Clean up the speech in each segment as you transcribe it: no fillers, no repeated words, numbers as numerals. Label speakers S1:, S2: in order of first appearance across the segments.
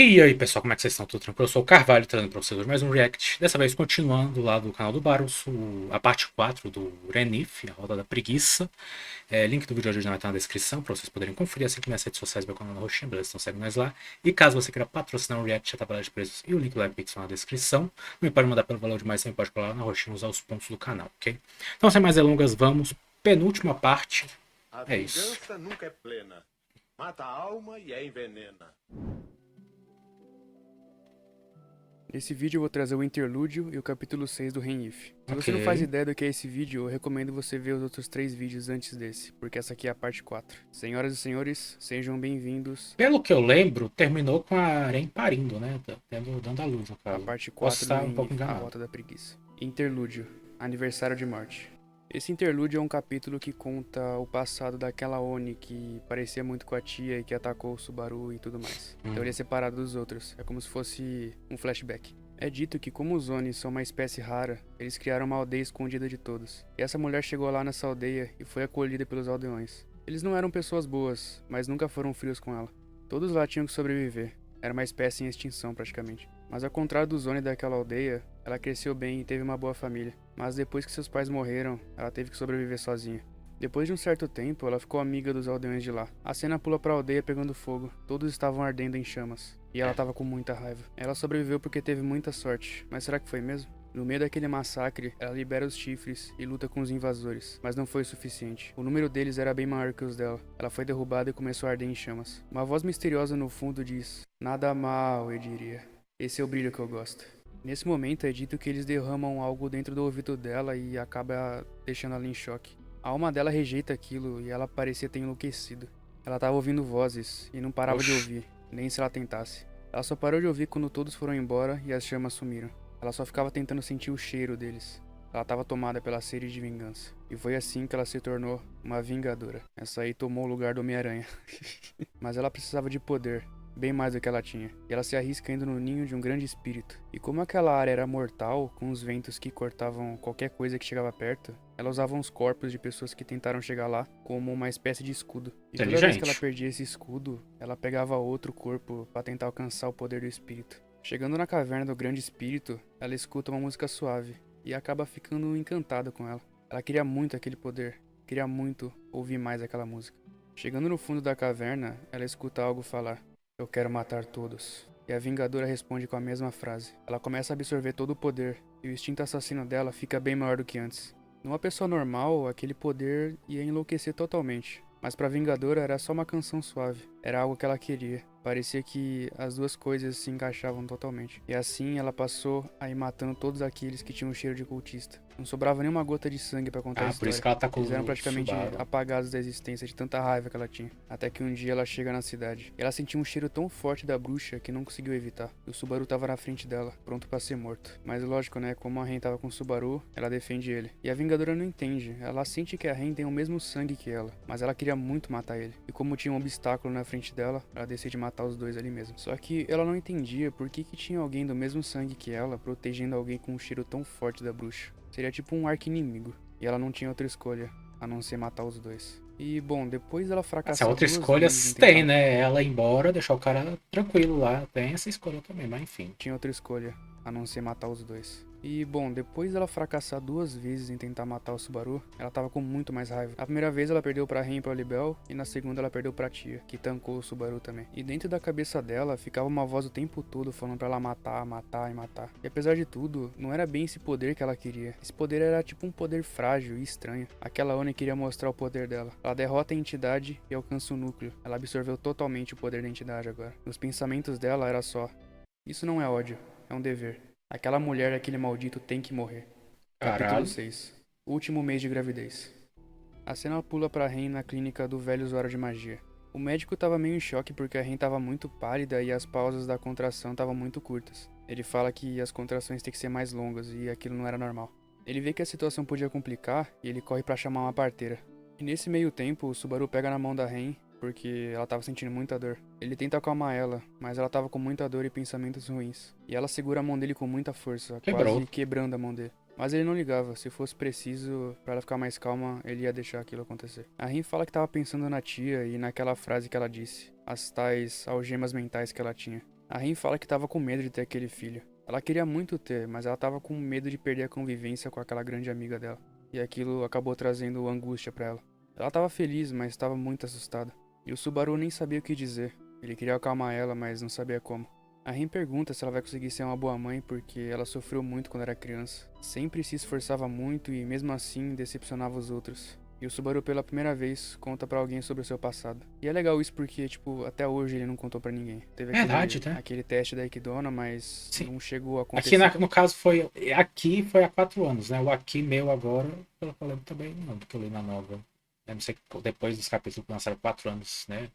S1: E aí, pessoal, como é que vocês estão? Tudo tranquilo? Eu sou o Carvalho, trazendo para vocês hoje mais um React. Dessa vez, continuando lá do canal do Baros, a parte 4 do Renif, a Roda da Preguiça. Link do vídeo de hoje vai estar na descrição para vocês poderem conferir, assim que minhas redes sociais, meu canal na roxinha, beleza? Então segue nós lá. E caso você queira patrocinar um React, a tabela de preços e o link do LivePix na descrição. Não pode mandar pelo valor de mais, também pode colar lá na roxinha e usar os pontos do canal, ok? Então, sem mais delongas, vamos. Penúltima parte.
S2: A
S1: É isso.
S2: vingança nunca é plena. Mata a alma e a envenena.
S3: Nesse vídeo eu vou trazer o interlúdio e o capítulo 6 do Renif. Se você não faz
S1: Ok.
S3: ideia do que é esse vídeo, eu recomendo você ver os outros 3 vídeos antes desse, porque essa aqui é a parte 4. Senhoras e senhores, sejam bem-vindos
S1: Pelo que eu lembro, terminou com a Aren parindo, né? Dando a luz, no
S3: à
S1: caso.
S3: parte
S1: Posso
S3: 4 do
S1: estar um pouco
S3: Renif, a
S1: enganado.
S3: Rota da Preguiça. Interlúdio, Aniversário de Morte. Esse interlúdio é um capítulo que conta o passado daquela Oni que parecia muito com a tia e que atacou o Subaru e tudo mais. Então ele é separado dos outros, é como se fosse um flashback. É dito que como os Oni são uma espécie rara, eles criaram uma aldeia escondida de todos. E essa mulher chegou lá nessa aldeia e foi acolhida pelos aldeões. Eles não eram pessoas boas, mas nunca foram frios com ela. Todos lá tinham que sobreviver. Era uma espécie em extinção praticamente. Mas ao contrário dos Oni daquela aldeia, ela cresceu bem e teve uma boa família. Mas depois que seus pais morreram, ela teve que sobreviver sozinha. Depois de um certo tempo, ela ficou amiga dos aldeões de lá. A cena pula pra aldeia pegando fogo. Todos estavam ardendo em chamas. E ela tava com muita raiva. Ela sobreviveu porque teve muita sorte. Mas será que foi mesmo? No meio daquele massacre, ela libera os chifres e luta com os invasores, mas não foi o suficiente. O número deles era bem maior que os dela. Ela foi derrubada e começou a arder em chamas. Uma voz misteriosa no fundo diz: "Nada mal, eu diria. Esse é o brilho que eu gosto." Nesse momento é dito que eles derramam algo dentro do ouvido dela e acaba deixando ela em choque. A alma dela rejeita aquilo e ela parecia ter enlouquecido. Ela estava ouvindo vozes e não parava de
S1: Oxi.
S3: ouvir, nem se ela tentasse. Ela só parou de ouvir quando todos foram embora e as chamas sumiram. Ela só ficava tentando sentir o cheiro deles. Ela estava tomada pela sede de vingança. E foi assim que ela se tornou uma vingadora. Essa aí tomou o lugar do Homem-Aranha. Mas ela precisava de poder, bem mais do que ela tinha. E ela se arrisca indo no ninho de um grande espírito. E como aquela área era mortal, com os ventos que cortavam qualquer coisa que chegava perto, ela usava os corpos de pessoas que tentaram chegar lá como uma espécie de escudo. E toda vez que ela
S1: Inteligente.
S3: perdia esse escudo, ela pegava outro corpo para tentar alcançar o poder do espírito. Chegando na caverna do grande espírito, ela escuta uma música suave e acaba ficando encantada com ela. Ela queria muito aquele poder, queria muito ouvir mais aquela música. Chegando no fundo da caverna, ela escuta algo falar: "Eu quero matar todos." E a Vingadora responde com a mesma frase. Ela começa a absorver todo o poder, e o instinto assassino dela fica bem maior do que antes. Numa pessoa normal, aquele poder ia enlouquecer totalmente. Mas pra Vingadora era só uma canção suave. Era algo que ela queria. Parecia que as duas coisas se encaixavam totalmente. E assim ela passou a ir matando todos aqueles que tinham um cheiro de cultista. Não sobrava nenhuma gota de sangue pra contar a
S1: Ah, por isso
S3: história.
S1: que ela tá com
S3: Eles eram
S1: o
S3: praticamente
S1: Subaru.
S3: apagados da existência de tanta raiva que ela tinha. Até que um dia ela chega na cidade. E ela sentiu um cheiro tão forte da bruxa que não conseguiu evitar. E o Subaru tava na frente dela, pronto pra ser morto. Mas lógico, né? Como a Ren tava com o Subaru, ela defende ele. E a Vingadora não entende. Ela sente que a Ren tem o mesmo sangue que ela. Mas ela queria muito matar ele. E como tinha um obstáculo na frente dela, ela decide matar os dois ali mesmo. Só que ela não entendia por que tinha alguém do mesmo sangue que ela protegendo alguém com um cheiro tão forte da bruxa. Seria tipo um arqui-inimigo. E ela não tinha outra escolha, a não ser matar os dois. E bom, depois dela
S1: Se a
S3: fracassar
S1: outra
S3: duas
S1: escolha
S3: vezes em
S1: tem,
S3: tentar.
S1: né? Ela ir embora, deixar o cara tranquilo lá. Tem essa escolha também, mas enfim.
S3: Tinha outra escolha, a não ser matar os dois. E bom, depois dela fracassar duas vezes em tentar matar o Subaru, ela tava com muito mais raiva. A primeira vez ela perdeu pra Ren e pra Libel, e na segunda ela perdeu pra tia, que tancou o Subaru também. E dentro da cabeça dela ficava uma voz o tempo todo falando pra ela matar, matar e matar. E apesar de tudo, não era bem esse poder que ela queria. Esse poder era tipo um poder frágil e estranho. Aquela Oni queria mostrar o poder dela. Ela derrota a entidade e alcança o núcleo. Ela absorveu totalmente o poder da entidade agora. Nos pensamentos dela era só: isso não é ódio, é um dever. Aquela mulher, aquele maldito tem que morrer. Capítulo
S1: Caralho.
S3: 6. Último mês de gravidez. A cena pula pra Ren na clínica do velho usuário de magia. O médico tava meio em choque porque a Ren tava muito pálida e as pausas da contração estavam muito curtas. Ele fala que as contrações têm que ser mais longas e aquilo não era normal. Ele vê que a situação podia complicar e ele corre pra chamar uma parteira. E nesse meio tempo, o Subaru pega na mão da Ren porque ela tava sentindo muita dor. Ele tenta acalmar ela, mas ela tava com muita dor e pensamentos ruins. E ela segura a mão dele com muita força,
S1: Quebrou.
S3: quase quebrando a mão dele. Mas ele não ligava, se fosse preciso, pra ela ficar mais calma, ele ia deixar aquilo acontecer. A Rin fala que tava pensando na tia e naquela frase que ela disse, as tais algemas mentais que ela tinha. A Rin fala que tava com medo de ter aquele filho. Ela queria muito ter, mas ela tava com medo de perder a convivência com aquela grande amiga dela. E aquilo acabou trazendo angústia pra ela. Ela tava feliz, mas estava muito assustada. E o Subaru nem sabia o que dizer. Ele queria acalmar ela, mas não sabia como. A Rin pergunta se ela vai conseguir ser uma boa mãe porque ela sofreu muito quando era criança. Sempre se esforçava muito e mesmo assim decepcionava os outros. E o Subaru pela primeira vez conta pra alguém sobre o seu passado. E é legal isso porque, tipo, até hoje ele não contou pra ninguém. Teve
S1: Verdade, né?
S3: aquele teste da Equidona, mas
S1: Sim.
S3: não chegou a
S1: Aqui
S3: acontecer.
S1: no caso foi. Aqui foi há 4 anos, né? O aqui meu agora, pelo que eu lembro também, não, do que eu li na nova. Eu não sei, depois dos capítulos que lançaram 4 anos, né?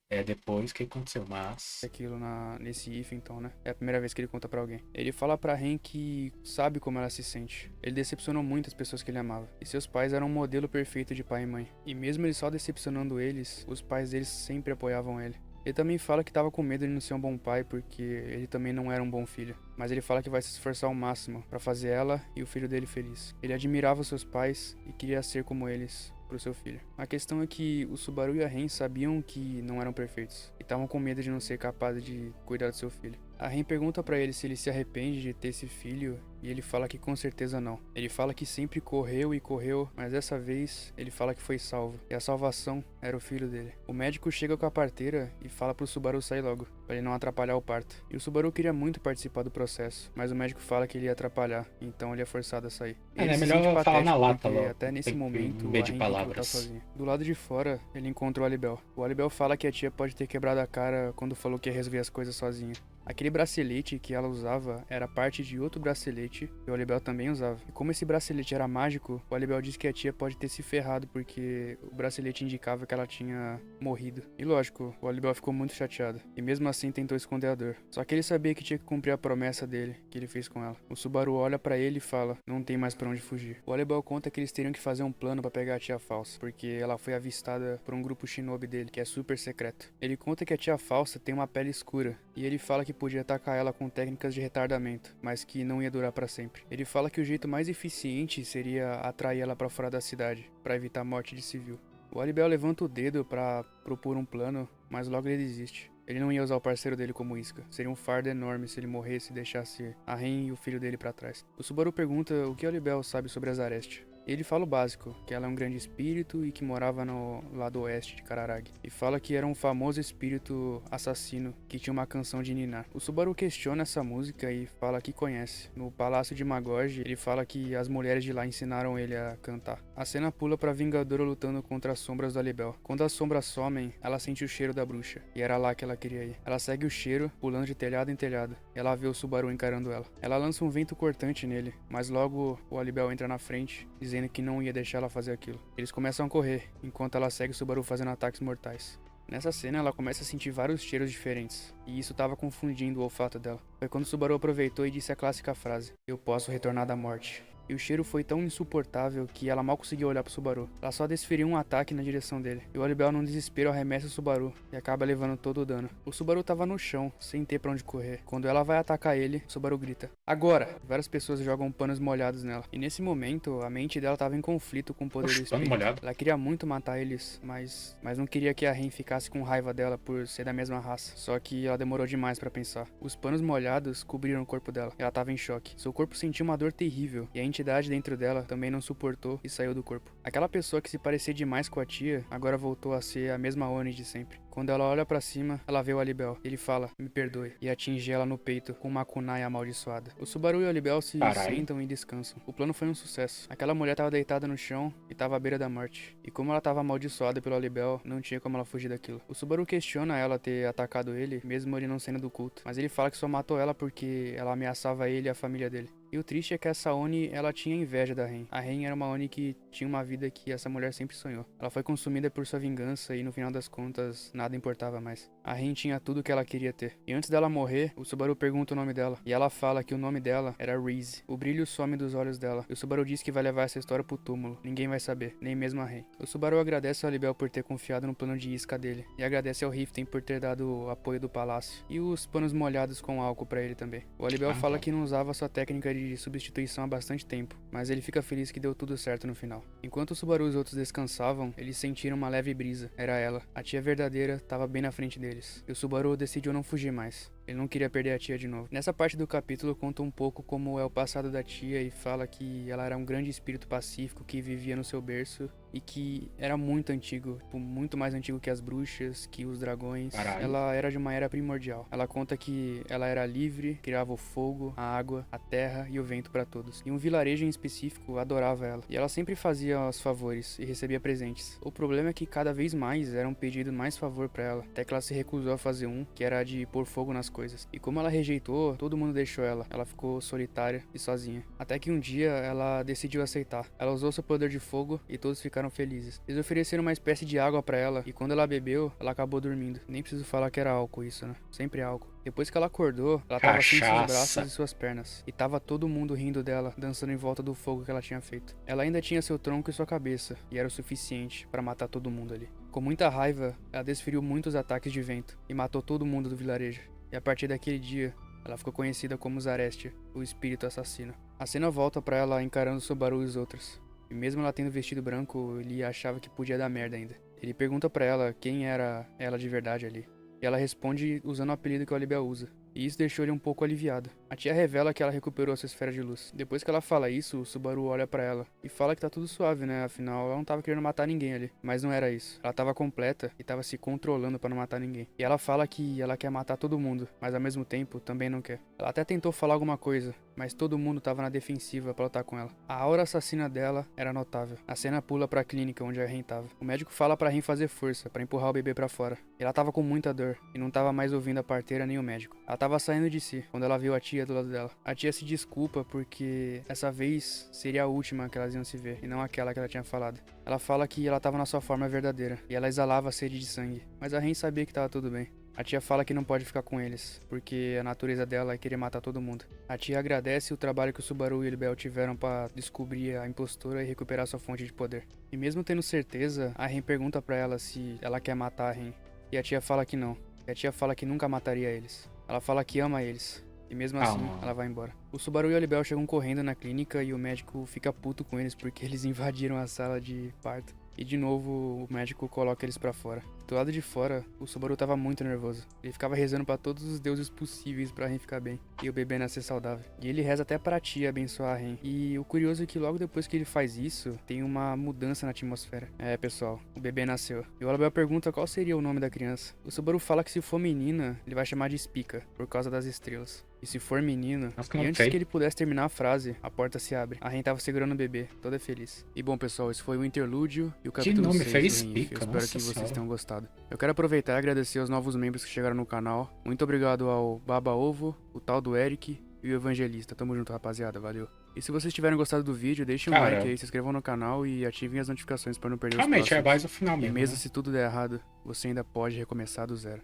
S1: É depois que aconteceu, mas.
S3: Aquilo nesse if, então, né? É a primeira vez que ele conta pra alguém. Ele fala pra Ren que sabe como ela se sente. Ele decepcionou muitas pessoas que ele amava. E seus pais eram um modelo perfeito de pai e mãe. E mesmo ele só decepcionando eles, os pais deles sempre apoiavam ele. Ele também fala que tava com medo de não ser um bom pai porque ele também não era um bom filho. Mas ele fala que vai se esforçar ao máximo pra fazer ela e o filho dele feliz. Ele admirava os seus pais e queria ser como eles pro seu filho. A questão é que o Subaru e a Ren sabiam que não eram perfeitos e estavam com medo de não ser capazes de cuidar do seu filho. A Ren pergunta pra ele se ele se arrepende de ter esse filho e ele fala que com certeza não. Ele fala que sempre correu e correu, mas dessa vez ele fala que foi salvo e a salvação era o filho dele. O médico chega com a parteira e fala pro Subaru sair logo, pra ele não atrapalhar o parto. E o Subaru queria muito participar do processo, mas o médico fala que ele ia atrapalhar, então ele é forçado a sair.
S1: É,
S3: Ele
S1: né?
S3: se
S1: Melhor
S3: sente
S1: falar na
S3: patético
S1: lata
S3: porque
S1: logo.
S3: até nesse
S1: Tem que
S3: momento a
S1: medir
S3: Ren tem que lutar
S1: palavras.
S3: sozinha. Do lado de fora, ele encontra o Alibel. O Alibel fala que a tia pode ter quebrado a cara quando falou que ia resolver as coisas sozinha. Aquele bracelete que ela usava era parte de outro bracelete que o Alibel também usava. E como esse bracelete era mágico, o Alibel disse que a tia pode ter se ferrado porque o bracelete indicava que ela tinha morrido. E lógico, o Alibel ficou muito chateado. E mesmo assim tentou esconder a dor. Só que ele sabia que tinha que cumprir a promessa dele, que ele fez com ela. O Subaru olha pra ele e fala, não tem mais pra onde fugir. O Alibel conta que eles teriam que fazer um plano pra pegar a tia falsa, porque ela foi avistada por um grupo shinobi dele, que é super secreto. Ele conta que a tia falsa tem uma pele escura, e ele fala que podia atacar ela com técnicas de retardamento, mas que não ia durar pra sempre. Ele fala que o jeito mais eficiente seria atrair ela pra fora da cidade, pra evitar a morte de civil. O Alibel levanta o dedo pra propor um plano, mas logo ele desiste. Ele não ia usar o parceiro dele como isca. Seria um fardo enorme se ele morresse e deixasse a Ren e o filho dele pra trás. O Subaru pergunta o que o Alibel sabe sobre a Zareste. Ele fala o básico, que ela é um grande espírito e que morava no lado oeste de Kararagi. E fala que era um famoso espírito assassino que tinha uma canção de ninar. O Subaru questiona essa música e fala que conhece. No Palácio de Magoji, ele fala que as mulheres de lá ensinaram ele a cantar. A cena pula pra Vingadora lutando contra as sombras do Alibel. Quando as sombras somem, ela sente o cheiro da bruxa. E era lá que ela queria ir. Ela segue o cheiro, pulando de telhado em telhado. Ela vê o Subaru encarando ela. Ela lança um vento cortante nele, mas logo o Alibel entra na frente, dizendo que não ia deixar ela fazer aquilo. Eles começam a correr, enquanto ela segue o Subaru fazendo ataques mortais. Nessa cena, ela começa a sentir vários cheiros diferentes, e isso estava confundindo o olfato dela. Foi quando o Subaru aproveitou e disse a clássica frase: "Eu posso retornar da morte." E o cheiro foi tão insuportável que ela mal conseguia olhar pro Subaru. Ela só desferiu um ataque na direção dele. E o Alibel, num desespero, arremessa o Subaru e acaba levando todo o dano. O Subaru tava no chão, sem ter pra onde correr. Quando ela vai atacar ele, o Subaru grita: "Agora!" Várias pessoas jogam panos molhados nela. E nesse momento, a mente dela tava em conflito com o poder do
S1: Oxe, pano
S3: espírito.
S1: molhado.
S3: Ela queria muito matar eles, mas não queria que a Ren ficasse com raiva dela por ser da mesma raça. Só que ela demorou demais pra pensar. Os panos molhados cobriram o corpo dela. Ela tava em choque. Seu corpo sentiu uma dor terrível e a entidade dentro dela também não suportou e saiu do corpo. Aquela pessoa que se parecia demais com a tia agora voltou a ser a mesma Oni de sempre. Quando ela olha pra cima, ela vê o Alibel. Ele fala: "Me perdoe", e atinge ela no peito com uma kunai amaldiçoada. O Subaru e o Alibel se
S1: Carai.
S3: sentam e descansam. O plano foi um sucesso. Aquela mulher tava deitada no chão e tava à beira da morte. E como ela tava amaldiçoada pelo Alibel, não tinha como ela fugir daquilo. O Subaru questiona ela ter atacado ele, mesmo ele não sendo do culto. Mas ele fala que só matou ela porque ela ameaçava ele e a família dele. E o triste é que essa Oni, ela tinha inveja da Ren. A Ren era uma Oni que tinha uma vida que essa mulher sempre sonhou. Ela foi consumida por sua vingança e no final das contas, nada importava mais. A Ren tinha tudo que ela queria ter. E antes dela morrer, o Subaru pergunta o nome dela. E ela fala que o nome dela era Reese. O brilho some dos olhos dela. E o Subaru diz que vai levar essa história pro túmulo. Ninguém vai saber, nem mesmo a Ren. O Subaru agradece ao Alibel por ter confiado no plano de isca dele. E agradece ao Riften por ter dado o apoio do palácio. E os panos molhados com álcool pra ele também. O Alibel fala que não usava sua técnica de substituição há bastante tempo, mas ele fica feliz que deu tudo certo no final. Enquanto o Subaru e os outros descansavam, eles sentiram uma leve brisa. Era ela. A tia verdadeira estava bem na frente deles. E o Subaru decidiu não fugir mais. Ele não queria perder a tia de novo. Nessa parte do capítulo conta um pouco como é o passado da tia e fala que ela era um grande espírito pacífico que vivia no seu berço e que era muito antigo, tipo, muito mais antigo que as bruxas, que os dragões.
S1: Caralho.
S3: Ela era de uma era primordial. Ela conta que ela era livre, criava o fogo, a água, a terra e o vento para todos. E um vilarejo em específico adorava ela. E ela sempre fazia os favores e recebia presentes. O problema é que cada vez mais era um pedido mais favor para ela, até que ela se recusou a fazer um, que era de pôr fogo nas coisas. E como ela rejeitou, todo mundo deixou ela. Ela ficou solitária e sozinha. Até que um dia ela decidiu aceitar. Ela usou seu poder de fogo e todos ficaram felizes. Eles ofereceram uma espécie de água para ela e quando ela bebeu, ela acabou dormindo. Nem preciso falar que era álcool isso, né? Sempre álcool. Depois que ela acordou, ela tava sem seus
S1: Cachaça.
S3: braços e suas pernas. E tava todo mundo rindo dela, dançando em volta do fogo que ela tinha feito. Ela ainda tinha seu tronco e sua cabeça, e era o suficiente para matar todo mundo ali. Com muita raiva, ela desferiu muitos ataques de vento e matou todo mundo do vilarejo. E a partir daquele dia, ela ficou conhecida como Zarestia, o espírito assassino. A cena volta pra ela encarando Subaru e os outros. E mesmo ela tendo vestido branco, ele achava que podia dar merda ainda. Ele pergunta pra ela quem era ela de verdade ali. E ela responde usando o apelido que o Olivia usa. E isso deixou ele um pouco aliviado. A tia revela que ela recuperou sua esfera de luz. Depois que ela fala isso, o Subaru olha pra ela e fala que tá tudo suave, né? Afinal, ela não tava querendo matar ninguém ali. Mas não era isso. Ela tava completa e tava se controlando pra não matar ninguém. E ela fala que ela quer matar todo mundo, mas ao mesmo tempo também não quer. Ela até tentou falar alguma coisa, mas todo mundo tava na defensiva pra lutar com ela. A aura assassina dela era notável. A cena pula pra clínica onde a Ren tava. O médico fala pra Ren fazer força, pra empurrar o bebê pra fora. Ela tava com muita dor e não tava mais ouvindo a parteira nem o médico. Ela tava saindo de si quando ela viu a tia do lado dela. A tia se desculpa porque essa vez seria a última que elas iam se ver e não aquela que ela tinha falado. Ela fala que ela tava na sua forma verdadeira e ela exalava a sede de sangue, mas a Ren sabia que tava tudo bem. A tia fala que não pode ficar com eles, porque a natureza dela é querer matar todo mundo. A tia agradece o trabalho que o Subaru e o Ilbel tiveram para descobrir a impostora e recuperar sua fonte de poder. E mesmo tendo certeza, a Ren pergunta pra ela se ela quer matar a Ren. E a tia fala que não. E a tia fala que nunca mataria eles. Ela fala que ama eles. E mesmo assim, ela vai embora. O Subaru e o Olibel chegam correndo na clínica e o médico fica puto com eles porque eles invadiram a sala de parto. E de novo o médico coloca eles pra fora. Do lado de fora, o Subaru tava muito nervoso. Ele ficava rezando pra todos os deuses possíveis pra Ren ficar bem e o bebê nascer saudável. E ele reza até pra tia abençoar a Ren. E o curioso é que logo depois que ele faz isso, tem uma mudança na atmosfera. É, pessoal, o bebê nasceu. E o Olabel pergunta qual seria o nome da criança. O Subaru fala que se for menina, ele vai chamar de Spica, por causa das estrelas. E se for menino, e antes que ele pudesse terminar a frase, a porta se abre. A Ren tava segurando o bebê, toda feliz. E bom, pessoal, esse foi o interlúdio e o capítulo 6 do Renif. Eu espero que vocês tenham gostado. Eu quero aproveitar e agradecer aos novos membros que chegaram no canal. Muito obrigado ao Baba Ovo, o tal do Eric e o Evangelista. Tamo junto, rapaziada. Valeu. E se vocês tiverem gostado do vídeo, deixem um like aí, se inscrevam no canal e ativem as notificações pra não perder os próximos.
S1: Realmente, é mais o final
S3: E
S1: mesmo.
S3: mesmo
S1: Né?
S3: se tudo der errado, você ainda pode recomeçar do zero.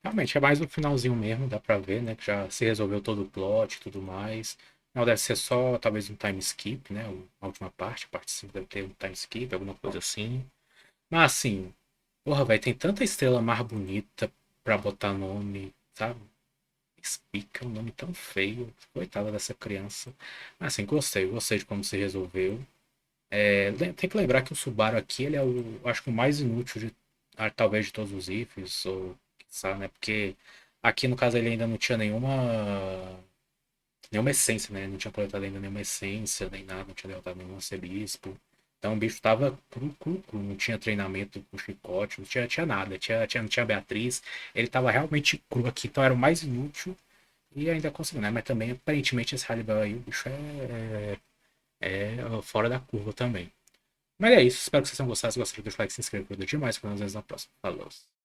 S1: Realmente, é mais o finalzinho mesmo, dá pra ver, né? Que já se resolveu todo o plot e tudo mais. Não deve ser só, talvez, um time skip, né? A última parte, a parte 5 deve ter um time skip, alguma coisa assim. Mas assim, porra, velho, tem tanta estrela mais bonita pra botar nome, sabe? Spica é um nome tão feio. Coitada dessa criança. Mas assim, gostei de como se resolveu. Tem que lembrar que o Subaru aqui, ele é o, acho que o mais inútil de, talvez, de todos os ifs, ou sabe, né? Porque aqui, no caso, ele ainda não tinha nenhuma essência, né? Não tinha coletado ainda nenhuma essência, nem nada, não tinha derrotado nenhum arcebispo. Então o bicho tava cru, não tinha treinamento com chicote, não tinha nada, não tinha Beatriz, ele tava realmente cru aqui, então era o mais inútil e ainda conseguiu, né? Mas também, aparentemente, esse Hannibal aí, o bicho é fora da curva também. Mas é isso, espero que vocês tenham gostado, se gostaram, deixa o like, se inscreva, demais, para nós vemos na próxima. Falou!